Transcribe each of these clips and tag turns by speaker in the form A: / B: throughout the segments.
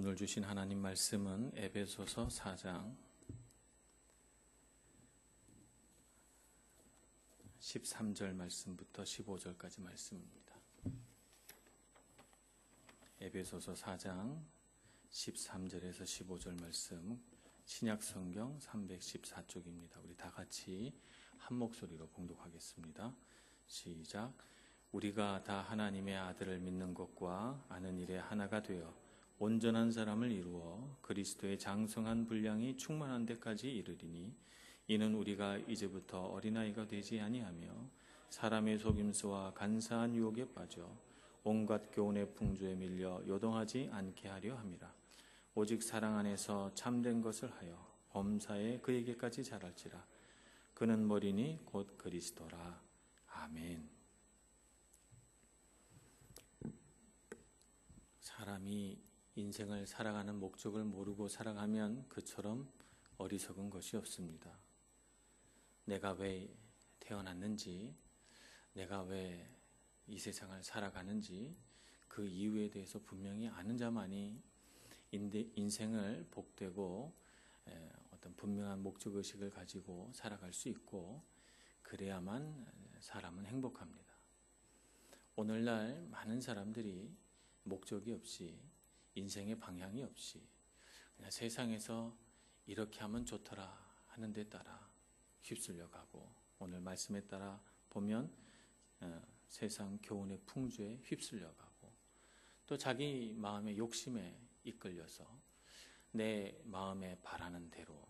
A: 오늘 주신 하나님 말씀은 에베소서 4장 13절 말씀부터 15절까지 말씀입니다. 에베소서 4장 13절에서 15절 말씀, 신약성경 314쪽입니다. 우리 다 같이 한 목소리로 봉독하겠습니다. 시작. 우리가 다 하나님의 아들을 믿는 것과 아는 일에 하나가 되어 온전한 사람을 이루어 그리스도의 장성한 분량이 충만한 데까지 이르리니, 이는 우리가 이제부터 어린아이가 되지 아니하며 사람의 속임수와 간사한 유혹에 빠져 온갖 교훈의 풍조에 밀려 요동하지 않게 하려 함이라. 오직 사랑 안에서 참된 것을 하여 범사에 그에게까지 자랄지라. 그는 머리니 곧 그리스도라. 아멘. 사람이 인생을 살아가는 목적을 모르고 살아가면 그처럼 어리석은 것이 없습니다. 내가 왜 태어났는지, 내가 왜 이 세상을 살아가는지 그 이유에 대해서 분명히 아는 자만이 인생을 복되고 어떤 분명한 목적의식을 가지고 살아갈 수 있고, 그래야만 사람은 행복합니다. 오늘날 많은 사람들이 목적이 없이, 인생의 방향이 없이 그냥 세상에서 이렇게 하면 좋더라 하는 데 따라 휩쓸려 가고, 오늘 말씀에 따라 보면 세상 교훈의 풍조에 휩쓸려 가고, 또 자기 마음의 욕심에 이끌려서 내 마음에 바라는 대로,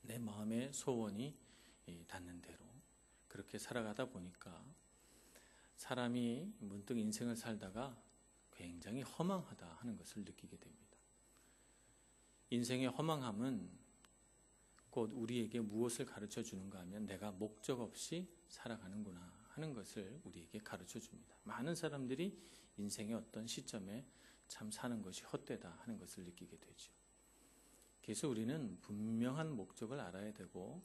A: 내 마음의 소원이 닿는 대로 그렇게 살아가다 보니까 사람이 문득 인생을 살다가 굉장히 허망하다 하는 것을 느끼게 됩니다. 인생의 허망함은 곧 우리에게 무엇을 가르쳐 주는가 하면 내가 목적 없이 살아가는구나 하는 것을 우리에게 가르쳐 줍니다. 많은 사람들이 인생의 어떤 시점에 참 사는 것이 헛되다 하는 것을 느끼게 되죠. 그래서 우리는 분명한 목적을 알아야 되고,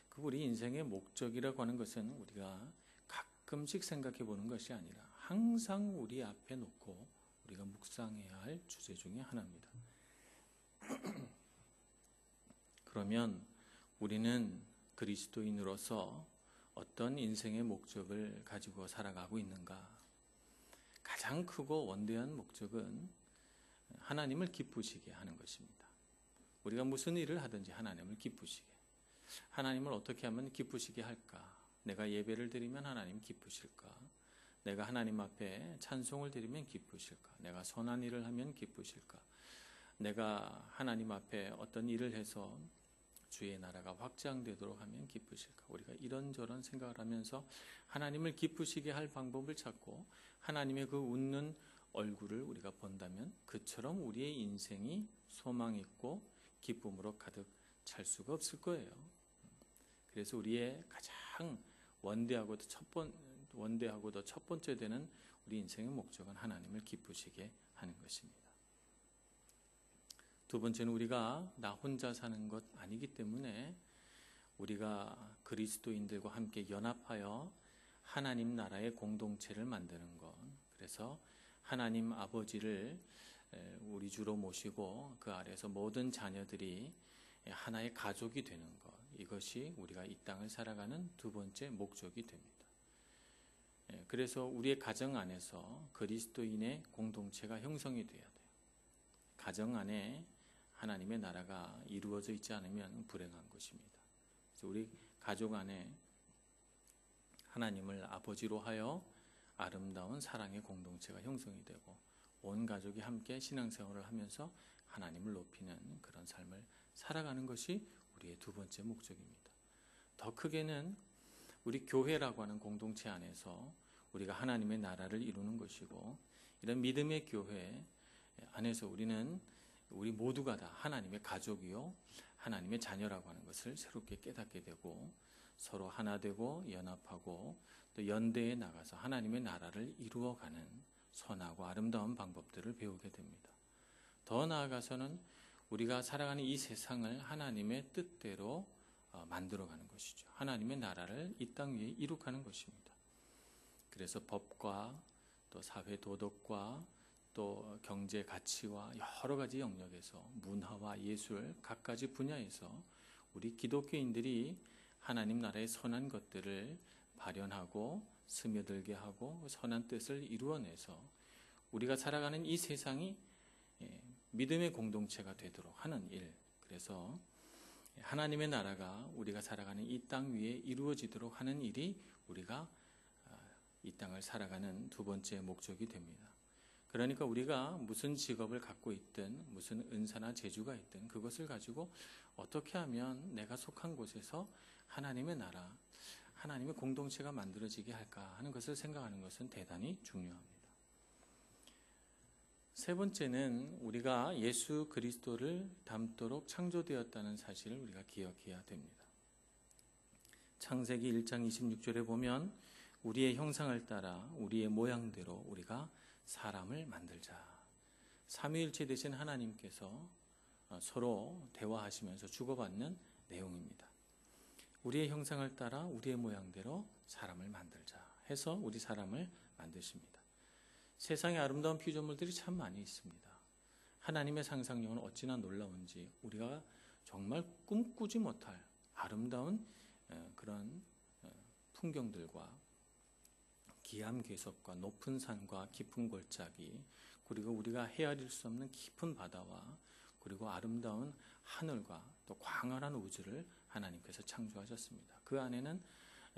A: 그 우리 인생의 목적이라고 하는 것은 우리가 가끔씩 생각해 보는 것이 아니라 항상 우리 앞에 놓고 우리가 묵상해야 할 주제 중에 하나입니다. 그러면 우리는 그리스도인으로서 어떤 인생의 목적을 가지고 살아가고 있는가? 가장 크고 원대한 목적은 하나님을 기쁘시게 하는 것입니다. 우리가 무슨 일을 하든지 하나님을 기쁘시게, 하나님을 어떻게 하면 기쁘시게 할까? 내가 예배를 드리면 하나님 기쁘실까? 내가 하나님 앞에 찬송을 드리면 기쁘실까? 내가 선한 일을 하면 기쁘실까? 내가 하나님 앞에 어떤 일을 해서 주의 나라가 확장되도록 하면 기쁘실까? 우리가 이런저런 생각을 하면서 하나님을 기쁘시게 할 방법을 찾고 하나님의 그 웃는 얼굴을 우리가 본다면 그처럼 우리의 인생이 소망 있고 기쁨으로 가득 찰 수가 없을 거예요. 그래서 우리의 가장 원대하고도 첫 번째 되는 우리 인생의 목적은 하나님을 기쁘시게 하는 것입니다. 두 번째는 우리가 나 혼자 사는 것 아니기 때문에 우리가 그리스도인들과 함께 연합하여 하나님 나라의 공동체를 만드는 것, 그래서 하나님 아버지를 우리 주로 모시고 그 아래에서 모든 자녀들이 하나의 가족이 되는 것, 이것이 우리가 이 땅을 살아가는 두 번째 목적이 됩니다. 그래서 우리의 가정 안에서 그리스도인의 공동체가 형성이 돼야 돼요. 가정 안에 하나님의 나라가 이루어져 있지 않으면 불행한 것입니다. 그래서 우리 가족 안에 하나님을 아버지로 하여 아름다운 사랑의 공동체가 형성이 되고 온 가족이 함께 신앙생활을 하면서 하나님을 높이는 그런 삶을 살아가는 것이 우리의 두 번째 목적입니다. 더 크게는 우리 교회라고 하는 공동체 안에서 우리가 하나님의 나라를 이루는 것이고, 이런 믿음의 교회 안에서 우리 모두가 다 하나님의 가족이요 하나님의 자녀라고 하는 것을 새롭게 깨닫게 되고, 서로 하나 되고 연합하고 또 연대에 나가서 하나님의 나라를 이루어가는 선하고 아름다운 방법들을 배우게 됩니다. 더 나아가서는 우리가 살아가는 이 세상을 하나님의 뜻대로 만들어가는 것이죠. 하나님의 나라를 이 땅 위에 이룩하는 것입니다. 그래서 법과 또 사회 도덕과 또 또 경제 가치와 여러 가지 영역에서 문화와 예술 각가지 분야에서 우리 기독교인들이 하나님 나라의 선한 것들을 발현하고 스며들게 하고 선한 뜻을 이루어내서 우리가 살아가는 이 세상이 믿음의 공동체가 되도록 하는 일, 그래서 하나님의 나라가 우리가 살아가는 이 땅 위에 이루어지도록 하는 일이 우리가 이 땅을 살아가는 두 번째 목적이 됩니다. 그러니까 우리가 무슨 직업을 갖고 있든 무슨 은사나 재주가 있든 그것을 가지고 어떻게 하면 내가 속한 곳에서 하나님의 나라, 하나님의 공동체가 만들어지게 할까 하는 것을 생각하는 것은 대단히 중요합니다. 세 번째는 우리가 예수 그리스도를 닮도록 창조되었다는 사실을 우리가 기억해야 됩니다. 창세기 1장 26절에 보면 우리의 형상을 따라 우리의 모양대로 우리가 사람을 만들자. 삼위일체 되신 하나님께서 서로 대화하시면서 주고받는 내용입니다. 우리의 형상을 따라 우리의 모양대로 사람을 만들자 해서 우리 사람을 만드십니다. 세상에 아름다운 피조물들이 참 많이 있습니다. 하나님의 상상력은 어찌나 놀라운지 우리가 정말 꿈꾸지 못할 아름다운 그런 풍경들과 기암괴석과 높은 산과 깊은 골짜기, 그리고 우리가 헤아릴 수 없는 깊은 바다와 그리고 아름다운 하늘과 또 광활한 우주를 하나님께서 창조하셨습니다. 그 안에는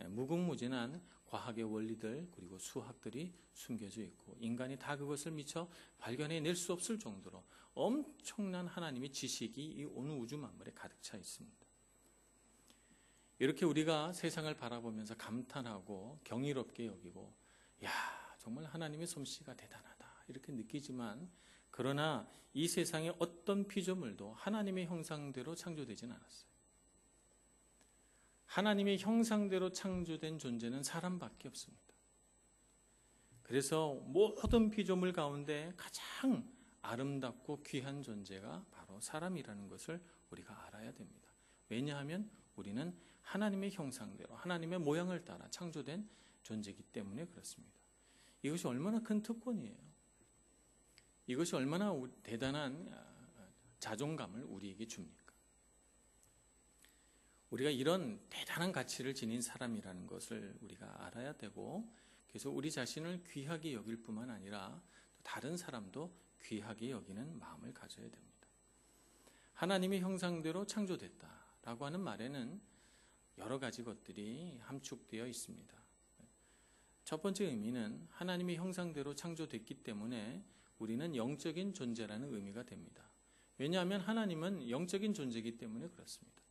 A: 무궁무진한 과학의 원리들 그리고 수학들이 숨겨져 있고 인간이 다 그것을 미처 발견해낼 수 없을 정도로 엄청난 하나님의 지식이 이 온 우주 만물에 가득 차 있습니다. 이렇게 우리가 세상을 바라보면서 감탄하고 경이롭게 여기고 야, 정말 하나님의 솜씨가 대단하다 이렇게 느끼지만 그러나 이 세상의 어떤 피조물도 하나님의 형상대로 창조되진 않았어요. 하나님의 형상대로 창조된 존재는 사람밖에 없습니다. 그래서 모든 피조물 가운데 가장 아름답고 귀한 존재가 바로 사람이라는 것을 우리가 알아야 됩니다. 왜냐하면 우리는 하나님의 형상대로 하나님의 모양을 따라 창조된 존재이기 때문에 그렇습니다. 이것이 얼마나 큰 특권이에요. 이것이 얼마나 대단한 자존감을 우리에게 줍니까? 우리가 이런 대단한 가치를 지닌 사람이라는 것을 우리가 알아야 되고 그래서 우리 자신을 귀하게 여길 뿐만 아니라 다른 사람도 귀하게 여기는 마음을 가져야 됩니다. 하나님의 형상대로 창조됐다라고 하는 말에는 여러 가지 것들이 함축되어 있습니다. 첫 번째 의미는 하나님의 형상대로 창조됐기 때문에 우리는 영적인 존재라는 의미가 됩니다. 왜냐하면 하나님은 영적인 존재이기 때문에 그렇습니다.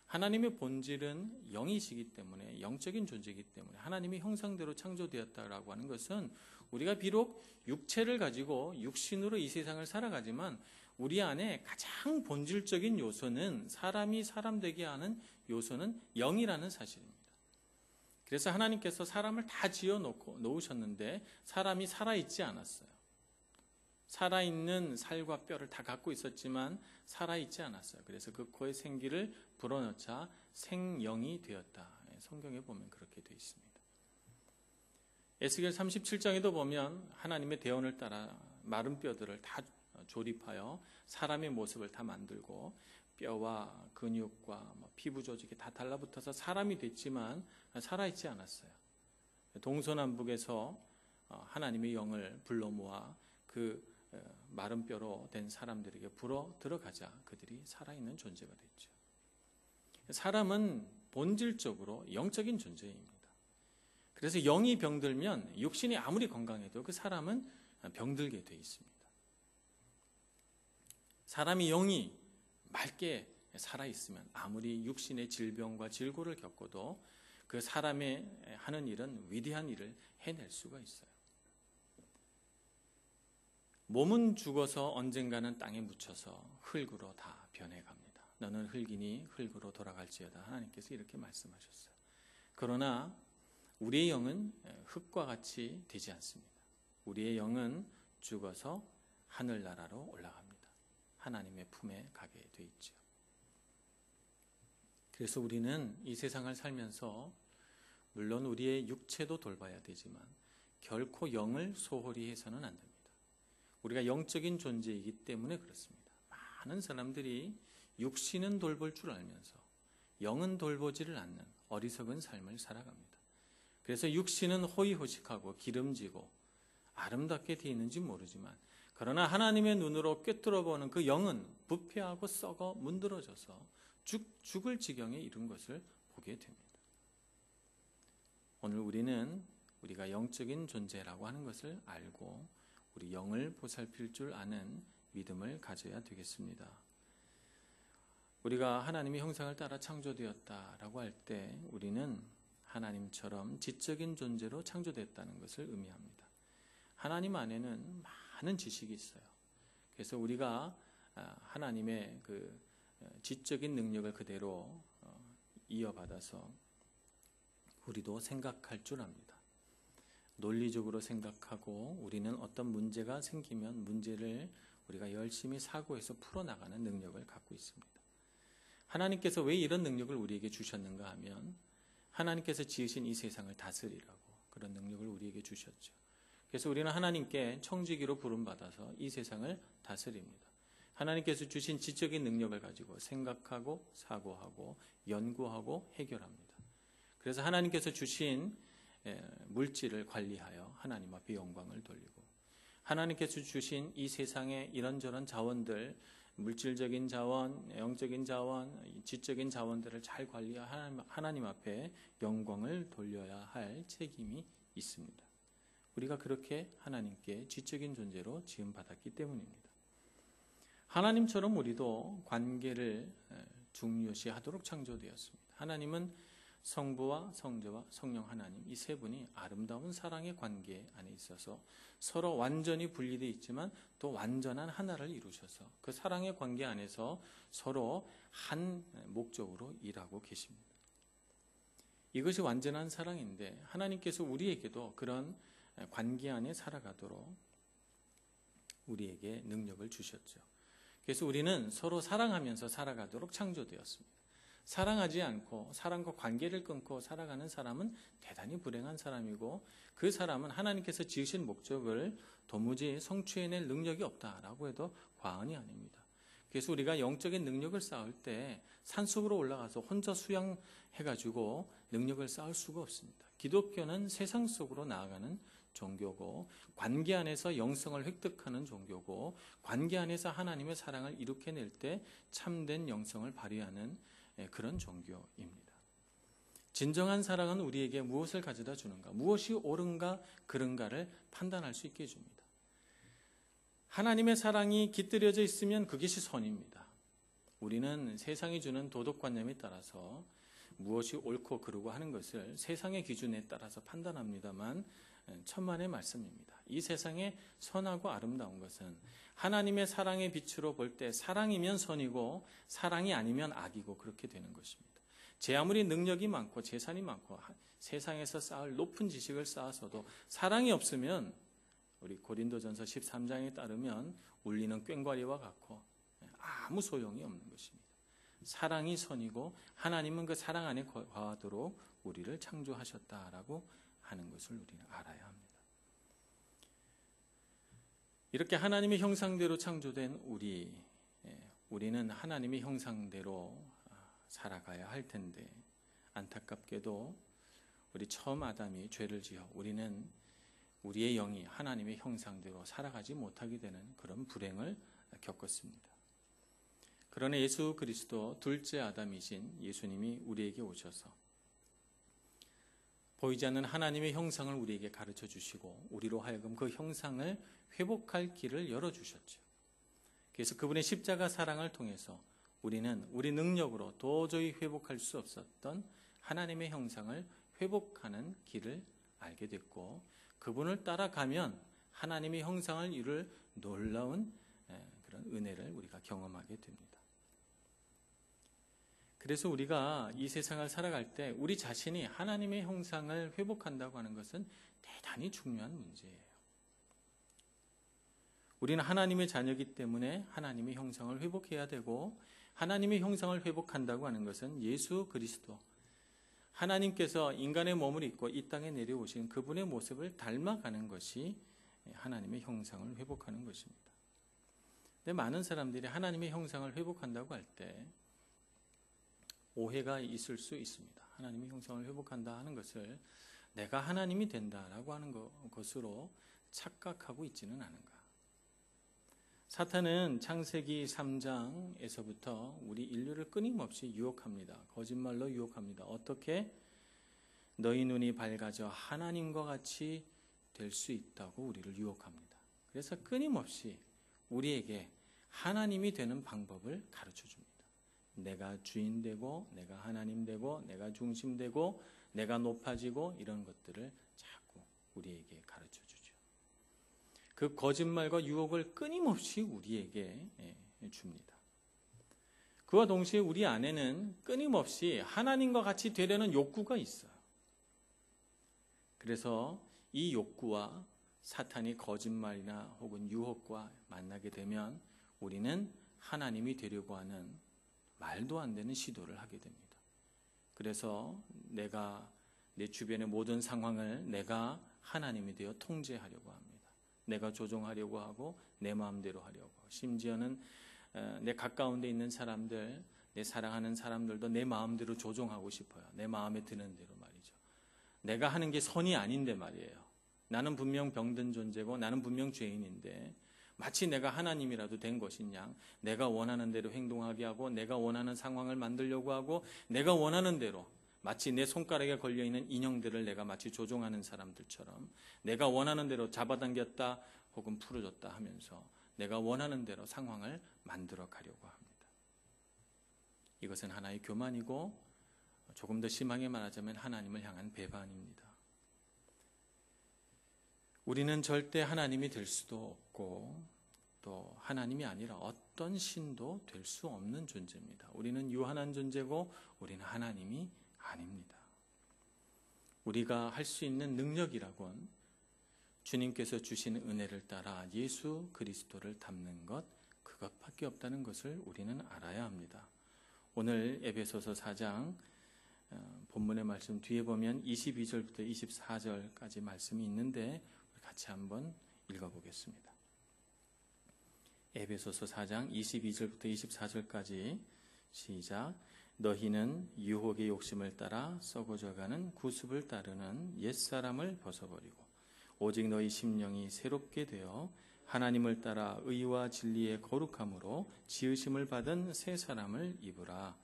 A: 하나님의 본질은 영이시기 때문에 영적인 존재이기 때문에 하나님의 형상대로 창조되었다라고 하는 것은 우리가 비록 육체를 가지고 육신으로 이 세상을 살아가지만 우리 안에 가장 본질적인 요소는 사람이 사람 되게 하는 요소는 영이라는 사실입니다. 그래서 하나님께서 사람을 다 지어 놓으셨는데 사람이 살아있지 않았어요. 살아있는 살과 뼈를 다 갖고 있었지만 살아있지 않았어요. 그래서 그 코에 생기를 불어넣자 생영이 되었다. 성경에 보면 그렇게 되어 있습니다. 에스겔 37장에도 보면 하나님의 대언을 따라 마른 뼈들을 다 조립하여 사람의 모습을 다 만들고 뼈와 근육과 피부 조직이 다 달라붙어서 사람이 됐지만 살아있지 않았어요. 동서남북에서 하나님의 영을 불러 모아 그 마른 뼈로 된 사람들에게 불어 들어가자 그들이 살아있는 존재가 됐죠. 사람은 본질적으로 영적인 존재입니다. 그래서 영이 병들면 육신이 아무리 건강해도 그 사람은 병들게 돼 있습니다. 사람이 영이 맑게 살아있으면 아무리 육신의 질병과 질고를 겪어도 그 사람의 하는 일은 위대한 일을 해낼 수가 있어요. 몸은 죽어서 언젠가는 땅에 묻혀서 흙으로 다 변해갑니다. 너는 흙이니 흙으로 돌아갈지어다. 하나님께서 이렇게 말씀하셨어요. 그러나 우리의 영은 흙과 같이 되지 않습니다. 우리의 영은 죽어서 하늘나라로 올라갑니다. 하나님의 품에 가게 돼 있죠. 그래서 우리는 이 세상을 살면서 물론 우리의 육체도 돌봐야 되지만 결코 영을 소홀히 해서는 안 됩니다. 우리가 영적인 존재이기 때문에 그렇습니다. 많은 사람들이 육신은 돌볼 줄 알면서 영은 돌보지를 않는 어리석은 삶을 살아갑니다. 그래서 육신은 호의호식하고 기름지고 아름답게 되어 있는지 모르지만, 그러나 하나님의 눈으로 꿰뚫어 보는 그 영은 부패하고 썩어 문드러져서 죽을 지경에 이른 것을 보게 됩니다. 오늘 우리는 우리가 영적인 존재라고 하는 것을 알고 우리 영을 보살필 줄 아는 믿음을 가져야 되겠습니다. 우리가 하나님의 형상을 따라 창조되었다라고 할 때 우리는 하나님처럼 지적인 존재로 창조됐다는 것을 의미합니다. 하나님 안에는 많은 지식이 있어요. 그래서 우리가 하나님의 그 지적인 능력을 그대로 이어받아서 우리도 생각할 줄 압니다. 논리적으로 생각하고 우리는 어떤 문제가 생기면 문제를 우리가 열심히 사고해서 풀어나가는 능력을 갖고 있습니다. 하나님께서 왜 이런 능력을 우리에게 주셨는가 하면 하나님께서 지으신 이 세상을 다스리라고 그런 능력을 우리에게 주셨죠. 그래서 우리는 하나님께 청지기로 부름받아서 이 세상을 다스립니다. 하나님께서 주신 지적인 능력을 가지고 생각하고 사고하고 연구하고 해결합니다. 그래서 하나님께서 주신 물질을 관리하여 하나님 앞에 영광을 돌리고, 하나님께서 주신 이 세상의 이런저런 자원들, 물질적인 자원, 영적인 자원, 지적인 자원들을 잘 관리하여 하나님 앞에 영광을 돌려야 할 책임이 있습니다. 우리가 그렇게 하나님께 지적인 존재로 지음받았기 때문입니다. 하나님처럼 우리도 관계를 중요시하도록 창조되었습니다. 하나님은 성부와 성자와 성령 하나님 이 세 분이 아름다운 사랑의 관계 안에 있어서 서로 완전히 분리되어 있지만 또 완전한 하나를 이루셔서 그 사랑의 관계 안에서 서로 한 목적으로 일하고 계십니다. 이것이 완전한 사랑인데 하나님께서 우리에게도 그런 관계 안에 살아가도록 우리에게 능력을 주셨죠. 그래서 우리는 서로 사랑하면서 살아가도록 창조되었습니다. 사랑하지 않고 사랑과 관계를 끊고 살아가는 사람은 대단히 불행한 사람이고, 그 사람은 하나님께서 지으신 목적을 도무지 성취해낼 능력이 없다라고 해도 과언이 아닙니다. 그래서 우리가 영적인 능력을 쌓을 때 산속으로 올라가서 혼자 수양해가지고 능력을 쌓을 수가 없습니다. 기독교는 세상 속으로 나아가는 종교고, 관계 안에서 영성을 획득하는 종교고, 관계 안에서 하나님의 사랑을 이룩해낼 때 참된 영성을 발휘하는 그런 종교입니다. 진정한 사랑은 우리에게 무엇을 가져다 주는가, 무엇이 옳은가 그른가를 판단할 수 있게 해줍니다. 하나님의 사랑이 깃들여져 있으면 그것이 선입니다. 우리는 세상이 주는 도덕관념에 따라서 무엇이 옳고 그르고 하는 것을 세상의 기준에 따라서 판단합니다만 천만의 말씀입니다. 이 세상에 선하고 아름다운 것은 하나님의 사랑의 빛으로 볼 때 사랑이면 선이고 사랑이 아니면 악이고 그렇게 되는 것입니다. 제 아무리 능력이 많고 재산이 많고 세상에서 쌓을 높은 지식을 쌓아서도 사랑이 없으면 우리 고린도전서 13장에 따르면 울리는 꽹과리와 같고 아무 소용이 없는 것입니다. 사랑이 선이고 하나님은 그 사랑 안에 거하도록 우리를 창조하셨다라고 하는 것을 우리는 알아야 합니다. 이렇게 하나님의 형상대로 창조된 우리는 하나님의 형상대로 살아가야 할 텐데, 안타깝게도 우리 처음 아담이 죄를 지어 우리는 우리의 영이 하나님의 형상대로 살아가지 못하게 되는 그런 불행을 겪었습니다. 그러나 예수 그리스도 둘째 아담이신 예수님이 우리에게 오셔서 보이지 않는 하나님의 형상을 우리에게 가르쳐 주시고 우리로 하여금 그 형상을 회복할 길을 열어주셨죠. 그래서 그분의 십자가 사랑을 통해서 우리는 우리 능력으로 도저히 회복할 수 없었던 하나님의 형상을 회복하는 길을 알게 됐고, 그분을 따라가면 하나님의 형상을 이룰 놀라운 그런 은혜를 우리가 경험하게 됩니다. 그래서 우리가 이 세상을 살아갈 때 우리 자신이 하나님의 형상을 회복한다고 하는 것은 대단히 중요한 문제예요. 우리는 하나님의 자녀이기 때문에 하나님의 형상을 회복해야 되고, 하나님의 형상을 회복한다고 하는 것은 예수 그리스도, 하나님께서 인간의 몸을 입고 이 땅에 내려오신 그분의 모습을 닮아가는 것이 하나님의 형상을 회복하는 것입니다. 근데 많은 사람들이 하나님의 형상을 회복한다고 할 때 오해가 있을 수 있습니다. 하나님의 형상을 회복한다 하는 것을 내가 하나님이 된다라고 하는 것으로 착각하고 있지는 않은가. 사탄은 창세기 3장에서부터 우리 인류를 끊임없이 유혹합니다. 거짓말로 유혹합니다. 어떻게? 너희 눈이 밝아져 하나님과 같이 될 수 있다고 우리를 유혹합니다. 그래서 끊임없이 우리에게 하나님이 되는 방법을 가르쳐 줍니다. 내가 주인 되고, 내가 하나님 되고, 내가 중심 되고, 내가 높아지고, 이런 것들을 자꾸 우리에게 가르쳐 주죠. 그 거짓말과 유혹을 끊임없이 우리에게 줍니다. 그와 동시에 우리 안에는 끊임없이 하나님과 같이 되려는 욕구가 있어요. 그래서 이 욕구와 사탄이 거짓말이나 혹은 유혹과 만나게 되면 우리는 하나님이 되려고 하는 말도 안 되는 시도를 하게 됩니다. 그래서 내가 내 주변의 모든 상황을 내가 하나님이 되어 통제하려고 합니다. 내가 조종하려고 하고 내 마음대로 하려고 하고, 심지어는 내 가까운 데 있는 사람들, 내 사랑하는 사람들도 내 마음대로 조종하고 싶어요. 내 마음에 드는 대로 말이죠. 내가 하는 게 선이 아닌데 말이에요. 나는 분명 병든 존재고 나는 분명 죄인인데 마치 내가 하나님이라도 된 것인 양 내가 원하는 대로 행동하게 하고 내가 원하는 상황을 만들려고 하고 내가 원하는 대로 마치 내 손가락에 걸려있는 인형들을 내가 마치 조종하는 사람들처럼 내가 원하는 대로 잡아당겼다 혹은 풀어줬다 하면서 내가 원하는 대로 상황을 만들어 가려고 합니다. 이것은 하나의 교만이고 조금 더 심하게 말하자면 하나님을 향한 배반입니다. 우리는 절대 하나님이 될 수도 없고 또 하나님이 아니라 어떤 신도 될 수 없는 존재입니다. 우리는 유한한 존재고 우리는 하나님이 아닙니다. 우리가 할 수 있는 능력이라곤 주님께서 주신 은혜를 따라 예수 그리스도를 닮는 것, 그것밖에 없다는 것을 우리는 알아야 합니다. 오늘 에베소서 4장 본문의 말씀 뒤에 보면 22절부터 24절까지 말씀이 있는데 같이 한번 읽어보겠습니다. 에베소서 4장 22절부터 24절까지 시작. 너희는 유혹의 욕심을 따라 썩어져가는 구습을 따르는 옛사람을 벗어버리고 오직 너희 심령이 새롭게 되어 하나님을 따라 의와 진리의 거룩함으로 지으심을 받은 새 사람을 입으라.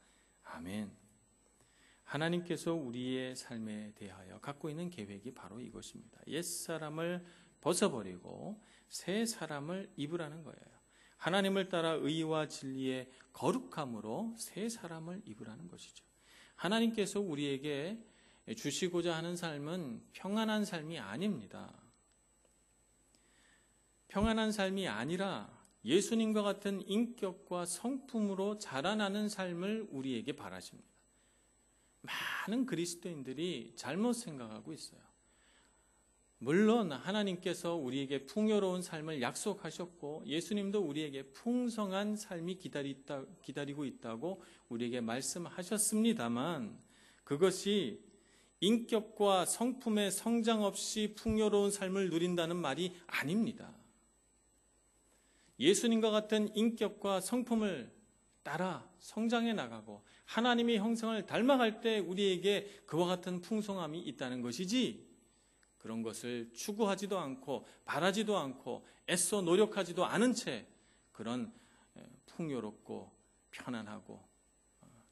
A: 아멘. 하나님께서 우리의 삶에 대하여 갖고 있는 계획이 바로 이것입니다. 옛사람을 벗어버리고 새 사람을 입으라는 거예요. 하나님을 따라 의와 진리의 거룩함으로 새 사람을 입으라는 것이죠. 하나님께서 우리에게 주시고자 하는 삶은 평안한 삶이 아닙니다. 평안한 삶이 아니라 예수님과 같은 인격과 성품으로 자라나는 삶을 우리에게 바라십니다. 많은 그리스도인들이 잘못 생각하고 있어요. 물론 하나님께서 우리에게 풍요로운 삶을 약속하셨고 예수님도 우리에게 풍성한 삶이 기다리고 있다고 우리에게 말씀하셨습니다만 그것이 인격과 성품의 성장 없이 풍요로운 삶을 누린다는 말이 아닙니다. 예수님과 같은 인격과 성품을 따라 성장해 나가고 하나님의 형상을 닮아갈 때 우리에게 그와 같은 풍성함이 있다는 것이지 그런 것을 추구하지도 않고 바라지도 않고 애써 노력하지도 않은 채 그런 풍요롭고 편안하고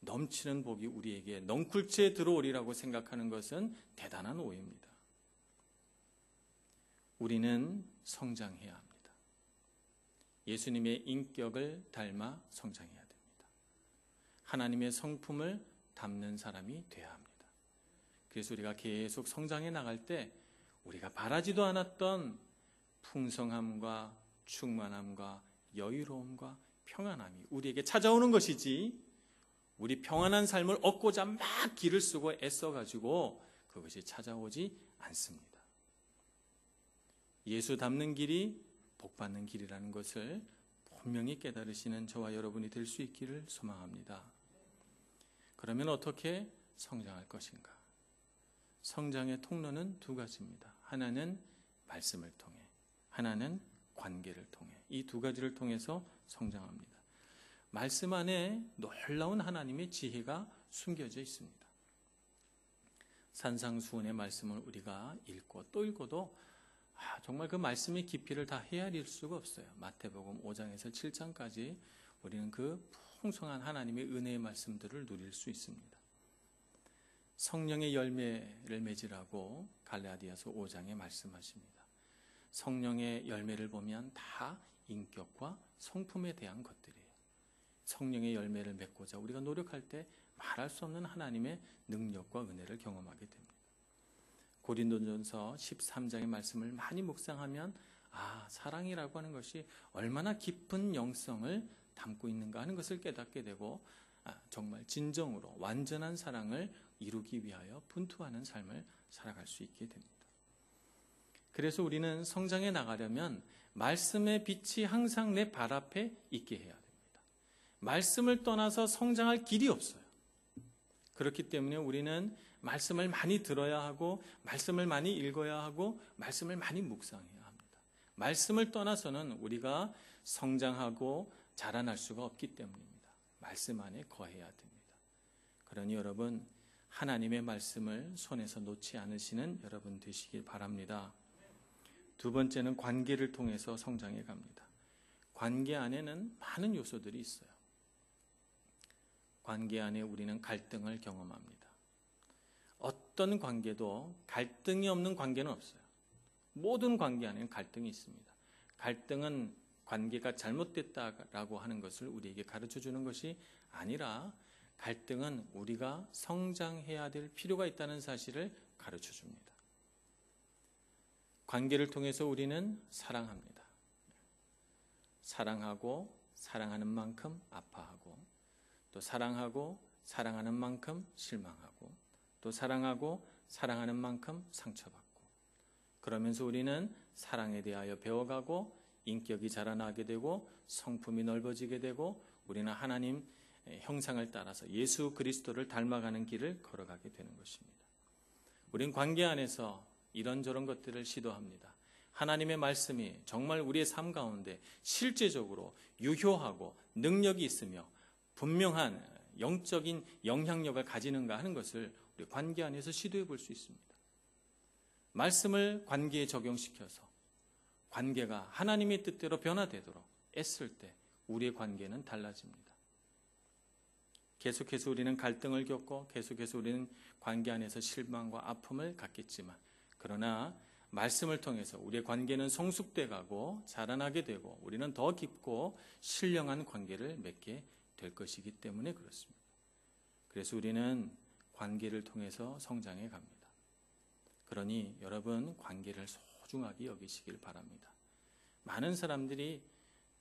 A: 넘치는 복이 우리에게 넝쿨째 들어오리라고 생각하는 것은 대단한 오해입니다. 우리는 성장해야 합니다. 예수님의 인격을 닮아 성장해야 됩니다. 하나님의 성품을 담는 사람이 돼야 합니다. 그래서 우리가 계속 성장해 나갈 때 우리가 바라지도 않았던 풍성함과 충만함과 여유로움과 평안함이 우리에게 찾아오는 것이지 우리 평안한 삶을 얻고자 막 길을 쓰고 애써가지고 그것이 찾아오지 않습니다. 예수 닮는 길이 복받는 길이라는 것을 분명히 깨달으시는 저와 여러분이 될 수 있기를 소망합니다. 그러면 어떻게 성장할 것인가? 성장의 통로는 두 가지입니다. 하나는 말씀을 통해, 하나는 관계를 통해, 이 두 가지를 통해서 성장합니다. 말씀 안에 놀라운 하나님의 지혜가 숨겨져 있습니다. 산상수훈의 말씀을 우리가 읽고 또 읽어도 정말 그 말씀의 깊이를 다 헤아릴 수가 없어요. 마태복음 5장에서 7장까지 우리는 그 풍성한 하나님의 은혜의 말씀들을 누릴 수 있습니다. 성령의 열매를 맺으라고 갈라디아서 5장에 말씀하십니다. 성령의 열매를 보면 다 인격과 성품에 대한 것들이에요. 성령의 열매를 맺고자 우리가 노력할 때 말할 수 없는 하나님의 능력과 은혜를 경험하게 됩니다. 고린도전서 13장의 말씀을 많이 묵상하면 사랑이라고 하는 것이 얼마나 깊은 영성을 담고 있는가 하는 것을 깨닫게 되고 정말 진정으로 완전한 사랑을 이루기 위하여 분투하는 삶을 살아갈 수 있게 됩니다. 그래서 우리는 성장해 나가려면 말씀의 빛이 항상 내 발 앞에 있게 해야 됩니다. 말씀을 떠나서 성장할 길이 없어요. 그렇기 때문에 우리는 말씀을 많이 들어야 하고 말씀을 많이 읽어야 하고 말씀을 많이 묵상해야 합니다. 말씀을 떠나서는 우리가 성장하고 자라날 수가 없기 때문입니다. 말씀 안에 거해야 됩니다. 그러니 여러분, 하나님의 말씀을 손에서 놓지 않으시는 여러분 되시길 바랍니다. 두 번째는 관계를 통해서 성장해 갑니다. 관계 안에는 많은 요소들이 있어요. 관계 안에 우리는 갈등을 경험합니다. 어떤 관계도 갈등이 없는 관계는 없어요. 모든 관계 안에는 갈등이 있습니다. 갈등은 관계가 잘못됐다라고 하는 것을 우리에게 가르쳐 주는 것이 아니라 갈등은 우리가 성장해야 될 필요가 있다는 사실을 가르쳐 줍니다. 관계를 통해서 우리는 사랑합니다. 사랑하고 사랑하는 만큼 아파하고 또 사랑하고 사랑하는 만큼 실망하고 또 사랑하고 사랑하는 만큼 상처받고 그러면서 우리는 사랑에 대하여 배워가고 인격이 자라나게 되고 성품이 넓어지게 되고 우리는 하나님 형상을 따라서 예수 그리스도를 닮아가는 길을 걸어가게 되는 것입니다. 우린 관계 안에서 이런저런 것들을 시도합니다. 하나님의 말씀이 정말 우리의 삶 가운데 실제적으로 유효하고 능력이 있으며 분명한 영적인 영향력을 가지는가 하는 것을 우리 관계 안에서 시도해 볼 수 있습니다. 말씀을 관계에 적용시켜서 관계가 하나님의 뜻대로 변화되도록 애쓸 때 우리의 관계는 달라집니다. 계속해서 우리는 갈등을 겪고 계속해서 우리는 관계 안에서 실망과 아픔을 갖겠지만 그러나 말씀을 통해서 우리의 관계는 성숙돼 가고 자라나게 되고 우리는 더 깊고 신령한 관계를 맺게 될 것이기 때문에 그렇습니다. 그래서 우리는 관계를 통해서 성장해 갑니다. 그러니 여러분 관계를 소중하게 여기시길 바랍니다. 많은 사람들이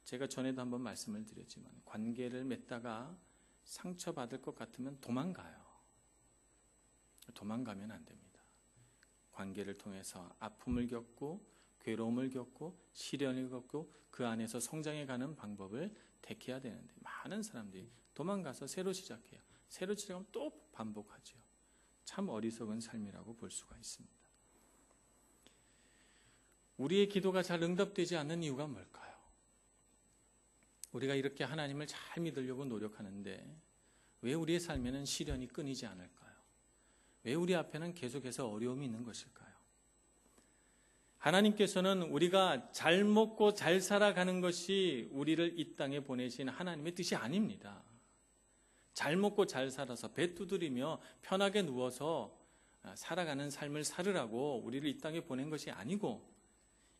A: 제가 전에도 한번 말씀을 드렸지만 관계를 맺다가 상처받을 것 같으면 도망가요. 도망가면 안 됩니다. 관계를 통해서 아픔을 겪고 괴로움을 겪고 시련을 겪고 그 안에서 성장해가는 방법을 택해야 되는데 많은 사람들이 도망가서 새로 시작해요. 새로 시작하면 또 반복하죠. 참 어리석은 삶이라고 볼 수가 있습니다. 우리의 기도가 잘 응답되지 않는 이유가 뭘까요? 우리가 이렇게 하나님을 잘 믿으려고 노력하는데 왜 우리의 삶에는 시련이 끊이지 않을까요? 왜 우리 앞에는 계속해서 어려움이 있는 것일까요? 하나님께서는 우리가 잘 먹고 잘 살아가는 것이 우리를 이 땅에 보내신 하나님의 뜻이 아닙니다. 잘 먹고 잘 살아서 배 두드리며 편하게 누워서 살아가는 삶을 살으라고 우리를 이 땅에 보낸 것이 아니고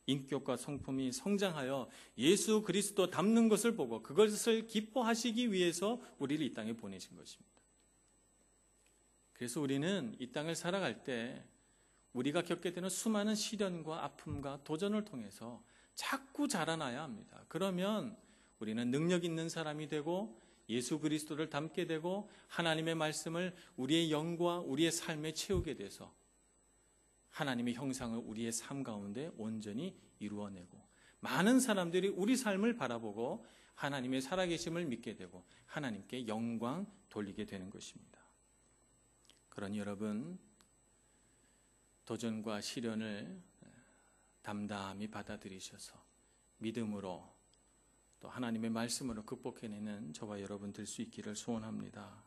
A: 인격과 성품이 성장하여 예수 그리스도 닮는 것을 보고 그것을 기뻐하시기 위해서 우리를 이 땅에 보내신 것입니다. 그래서 우리는 이 땅을 살아갈 때 우리가 겪게 되는 수많은 시련과 아픔과 도전을 통해서 자꾸 자라나야 합니다. 그러면 우리는 능력 있는 사람이 되고 예수 그리스도를 닮게 되고 하나님의 말씀을 우리의 영과 우리의 삶에 채우게 돼서 하나님의 형상을 우리의 삶 가운데 온전히 이루어내고 많은 사람들이 우리 삶을 바라보고 하나님의 살아계심을 믿게 되고 하나님께 영광 돌리게 되는 것입니다. 그러니 여러분 도전과 시련을 담담히 받아들이셔서 믿음으로 또 하나님의 말씀으로 극복해내는 저와 여러분 될 수 있기를 소원합니다.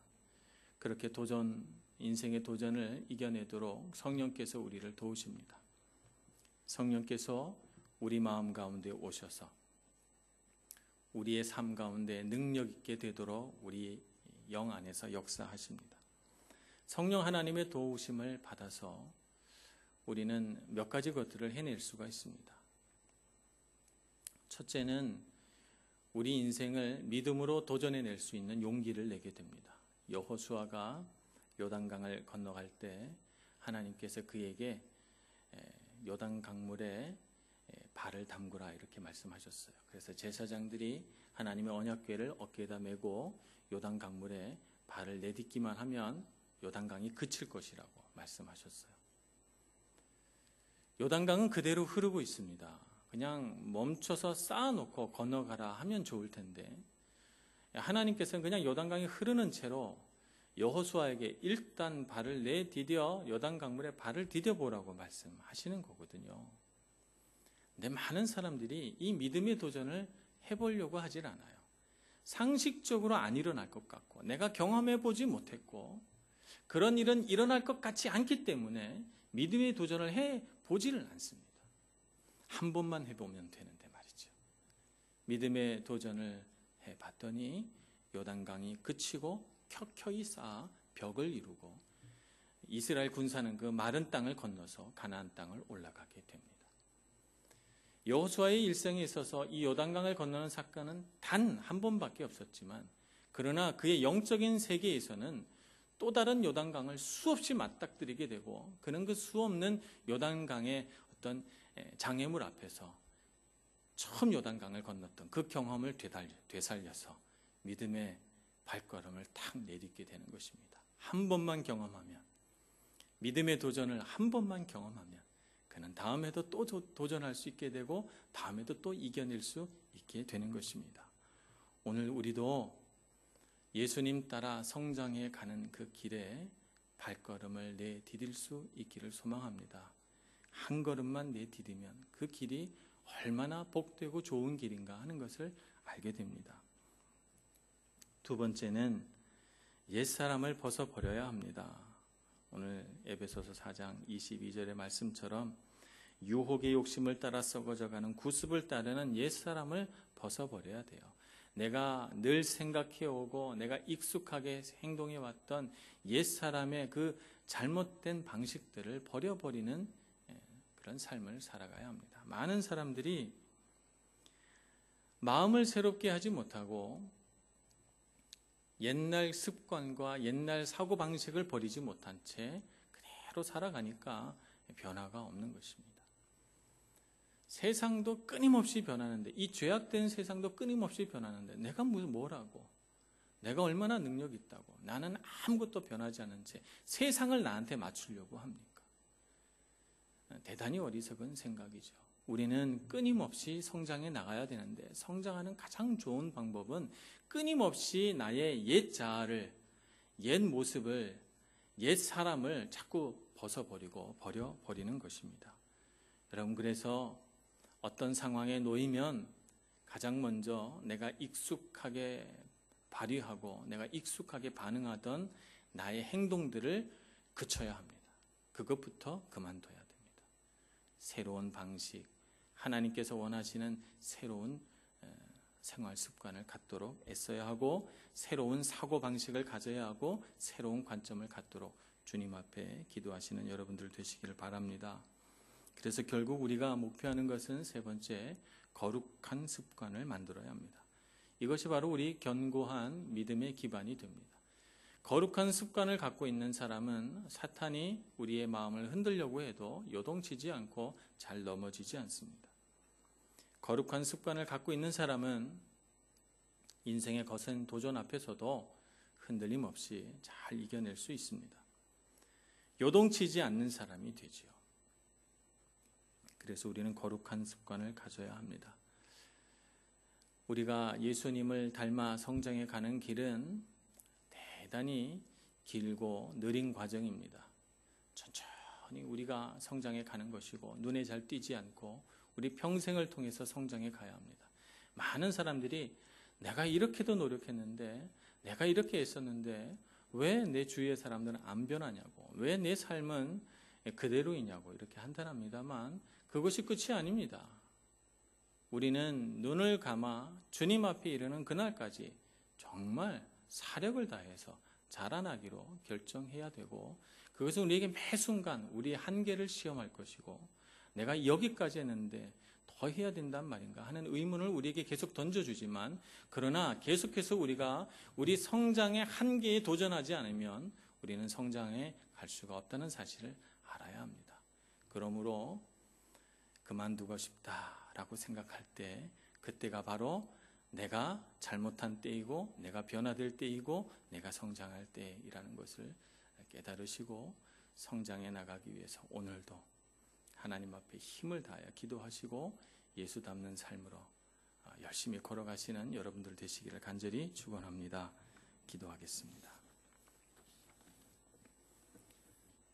A: 그렇게 인생의 도전을 이겨내도록 성령께서 우리를 도우십니다. 성령께서 우리 마음 가운데 오셔서 우리의 삶 가운데 능력 있게 되도록 우리 영 안에서 역사하십니다. 성령 하나님의 도우심을 받아서 우리는 몇 가지 것들을 해낼 수가 있습니다. 첫째는 우리 인생을 믿음으로 도전해낼 수 있는 용기를 내게 됩니다. 여호수아가 요단강을 건너갈 때 하나님께서 그에게 요단 강물에 발을 담그라 이렇게 말씀하셨어요. 그래서 제사장들이 하나님의 언약궤를 어깨에다 메고 요단 강물에 발을 내딛기만 하면 요단강이 그칠 것이라고 말씀하셨어요. 요단강은 그대로 흐르고 있습니다. 그냥 멈춰서 쌓아놓고 건너가라 하면 좋을 텐데 하나님께서는 그냥 요단강이 흐르는 채로 여호수아에게 일단 발을 내디뎌 요단강물에 발을 디뎌보라고 말씀하시는 거거든요. 근데 많은 사람들이 이 믿음의 도전을 해보려고 하질 않아요. 상식적으로 안 일어날 것 같고 내가 경험해보지 못했고 그런 일은 일어날 것 같지 않기 때문에 믿음의 도전을 해보지를 않습니다. 한 번만 해보면 되는데 말이죠. 믿음의 도전을 해봤더니 요단강이 그치고 켜켜이 쌓아 벽을 이루고 이스라엘 군사는 그 마른 땅을 건너서 가나안 땅을 올라가게 됩니다. 여호수아의 일생에 있어서 이 요단강을 건너는 사건은 단 한 번밖에 없었지만 그러나 그의 영적인 세계에서는 또 다른 요단강을 수없이 맞닥뜨리게 되고 그는 그 수없는 요단강의 어떤 장애물 앞에서 처음 요단강을 건넜던 그 경험을 되살려서 믿음의 발걸음을 탁 내딛게 되는 것입니다. 한 번만 경험하면 믿음의 도전을 한 번만 경험하면 그는 다음에도 또 도전할 수 있게 되고 다음에도 또 이겨낼 수 있게 되는 것입니다. 오늘 우리도 예수님 따라 성장해 가는 그 길에 발걸음을 내디딜 수 있기를 소망합니다. 한 걸음만 내디디면 그 길이 얼마나 복되고 좋은 길인가 하는 것을 알게 됩니다. 두 번째는 옛사람을 벗어버려야 합니다. 오늘 에베소서 4장 22절의 말씀처럼 유혹의 욕심을 따라 썩어져가는 구습을 따르는 옛사람을 벗어버려야 돼요. 내가 늘 생각해오고 내가 익숙하게 행동해왔던 옛사람의 그 잘못된 방식들을 버려버리는 그런 삶을 살아가야 합니다. 많은 사람들이 마음을 새롭게 하지 못하고 옛날 습관과 옛날 사고방식을 버리지 못한 채 그대로 살아가니까 변화가 없는 것입니다. 세상도 끊임없이 변하는데 이 죄악된 세상도 끊임없이 변하는데 내가 뭐라고 내가 얼마나 능력이 있다고 나는 아무것도 변하지 않은 채 세상을 나한테 맞추려고 합니까? 대단히 어리석은 생각이죠. 우리는 끊임없이 성장해 나가야 되는데 성장하는 가장 좋은 방법은 끊임없이 나의 옛 자아를, 옛 모습을, 옛 사람을 자꾸 벗어버리고 버려버리는 것입니다. 여러분, 그래서 어떤 상황에 놓이면 가장 먼저 내가 익숙하게 발휘하고 내가 익숙하게 반응하던 나의 행동들을 그쳐야 합니다. 그것부터 그만둬야 됩니다. 새로운 방식, 하나님께서 원하시는 새로운 생활 습관을 갖도록 애써야 하고 새로운 사고방식을 가져야 하고 새로운 관점을 갖도록 주님 앞에 기도하시는 여러분들 되시기를 바랍니다. 그래서 결국 우리가 목표하는 것은 세 번째, 거룩한 습관을 만들어야 합니다. 이것이 바로 우리 견고한 믿음의 기반이 됩니다. 거룩한 습관을 갖고 있는 사람은 사탄이 우리의 마음을 흔들려고 해도 요동치지 않고 잘 넘어지지 않습니다. 거룩한 습관을 갖고 있는 사람은 인생의 거센 도전 앞에서도 흔들림 없이 잘 이겨낼 수 있습니다. 요동치지 않는 사람이 되지요. 그래서 우리는 거룩한 습관을 가져야 합니다. 우리가 예수님을 닮아 성장해 가는 길은 대단히 길고 느린 과정입니다. 온전히 우리가 성장해 가는 것이고 눈에 잘 띄지 않고 우리 평생을 통해서 성장해 가야 합니다. 많은 사람들이 내가 이렇게도 노력했는데 내가 이렇게 했었는데 왜 내 주위의 사람들은 안 변하냐고, 왜 내 삶은 그대로이냐고 이렇게 한탄합니다만 그것이 끝이 아닙니다. 우리는 눈을 감아 주님 앞에 이르는 그날까지 정말 사력을 다해서 자라나기로 결정해야 되고, 그것은 우리에게 매 순간 우리의 한계를 시험할 것이고, 내가 여기까지 했는데 더 해야 된단 말인가 하는 의문을 우리에게 계속 던져주지만, 그러나 계속해서 우리가 우리 성장의 한계에 도전하지 않으면 우리는 성장해 갈 수가 없다는 사실을 알아야 합니다. 그러므로 그만두고 싶다라고 생각할 때, 그때가 바로 내가 잘못한 때이고 내가 변화될 때이고 내가 성장할 때이라는 것을 깨달으시고 성장해 나가기 위해서 오늘도 하나님 앞에 힘을 다하여 기도하시고 예수 닮는 삶으로 열심히 걸어가시는 여러분들 되시기를 간절히 축원합니다. 기도하겠습니다.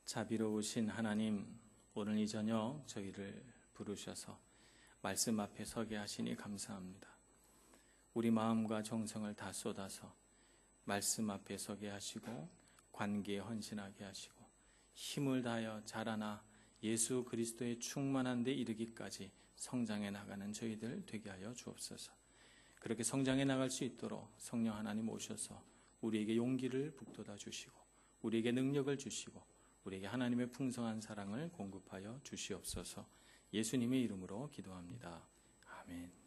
A: 자비로우신 하나님, 오늘 이 저녁 저희를 부르셔서 말씀 앞에 서게 하시니 감사합니다. 우리 마음과 정성을 다 쏟아서 말씀 앞에 서게 하시고 관계에 헌신하게 하시고 힘을 다하여 자라나 예수 그리스도의 충만한 데 이르기까지 성장해 나가는 저희들 되게 하여 주옵소서. 그렇게 성장해 나갈 수 있도록 성령 하나님 오셔서 우리에게 용기를 북돋아 주시고 우리에게 능력을 주시고 우리에게 하나님의 풍성한 사랑을 공급하여 주시옵소서. 예수님의 이름으로 기도합니다. 아멘.